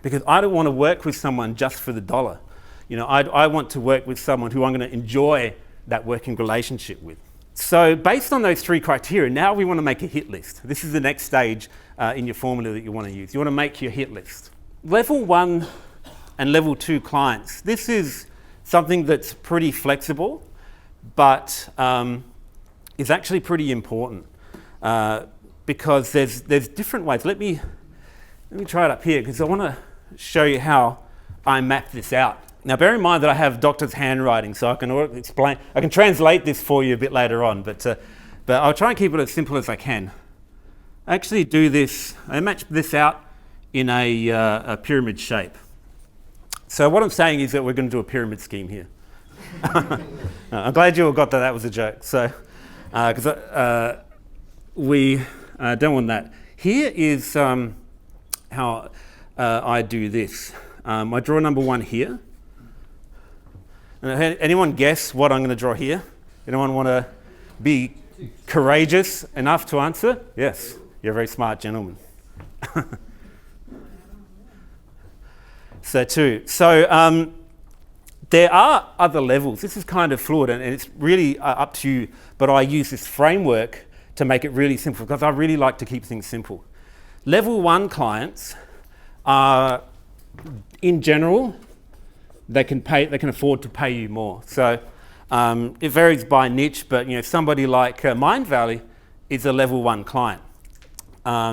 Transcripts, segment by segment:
because I don't want to work with someone just for the dollar. You know, I want to work with someone who I'm going to enjoy that working relationship with. So based on those three criteria, now we want to make a hit list. This is the next stage in your formula that you want to use. You want to make your hit list. Level 1 and level 2 clients. This is something that's pretty flexible, but is actually pretty important because there's different ways. Let me try it up here because I want to show you how I map this out. Now bear in mind that I have doctor's handwriting, so I can translate this for you a bit later on, but I'll try and keep it as simple as I can. I actually do this, I match this out in a pyramid shape. So what I'm saying is that we're going to do a pyramid scheme here. I'm glad you all got that was a joke. So, because we don't want that. Here is how I do this. I draw number 1 here. Anyone guess what I'm going to draw here? Anyone want to be courageous enough to answer? Yes, you're a very smart gentleman. So 2. So there are other levels. This is kind of fluid and it's really up to you, but I use this framework to make it really simple because I really like to keep things simple. Level 1 clients are, in general, they can afford to pay you more. So it varies by niche, but you know, somebody like Mind Valley is a level 1 client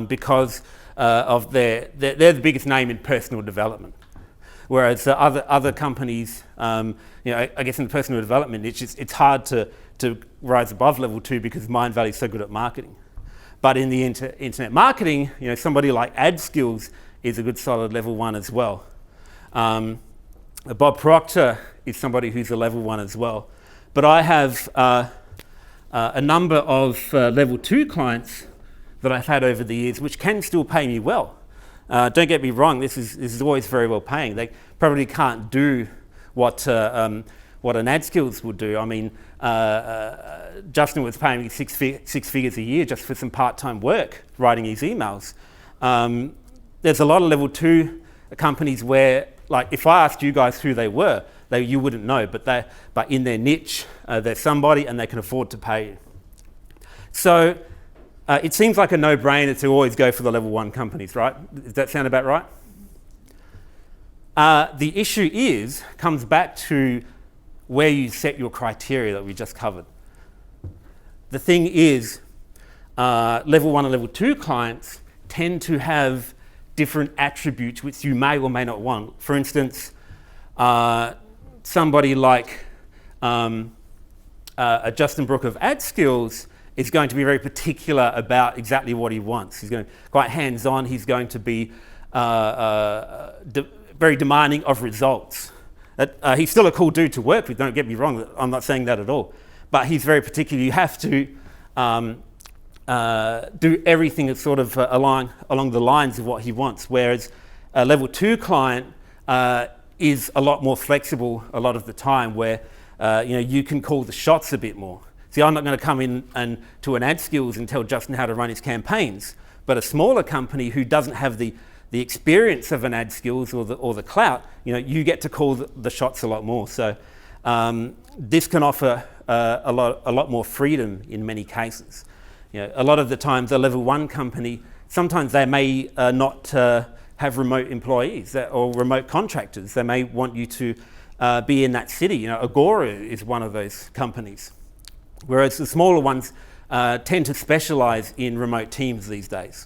because of they're the biggest name in personal development. Whereas other companies, you know, I guess in the personal development niche, it's hard to rise above level 2 because Mind Valley is so good at marketing. But in the internet marketing, you know, somebody like Ad Skills is a good solid level 1 as well. Bob Proctor is somebody who's a level 1 as well. But I have a number of level 2 clients that I've had over the years which can still pay me well. Don't get me wrong, this is always very well paying. They probably can't do what an Ad Skills would do. I mean, Justin was paying me six figures a year just for some part-time work, writing his emails. There's a lot of level 2 companies where, like, if I asked you guys who they were, you wouldn't know, but in their niche, they're somebody and they can afford to pay you. So it seems like a no-brainer to always go for the level 1 companies, right? Does that sound about right? The issue comes back to where you set your criteria that we just covered. The thing is, level 1 and level 2 clients tend to have different attributes which you may or may not want. For instance, somebody like Justin Brook of Ad Skills is going to be very particular about exactly what he wants. He's going to be quite hands-on. He's going to be very demanding of results. He's still a cool dude to work with, don't get me wrong. I'm not saying that at all. But he's very particular. You have to do everything that's sort of along the lines of what he wants, whereas a level 2 client is a lot more flexible a lot of the time, where you know, you can call the shots a bit more. See, I'm not going to come in and to an Ad Skills and tell Justin how to run his campaigns, but a smaller company who doesn't have the experience of an Ad Skills or the clout, you know, you get to call the shots a lot more. So this can offer a lot more freedom in many cases. You know, a lot of the times a level 1 company, sometimes they may not have remote employees or remote contractors. They may want you to be in that city. You know, Agora is one of those companies. Whereas the smaller ones tend to specialize in remote teams these days.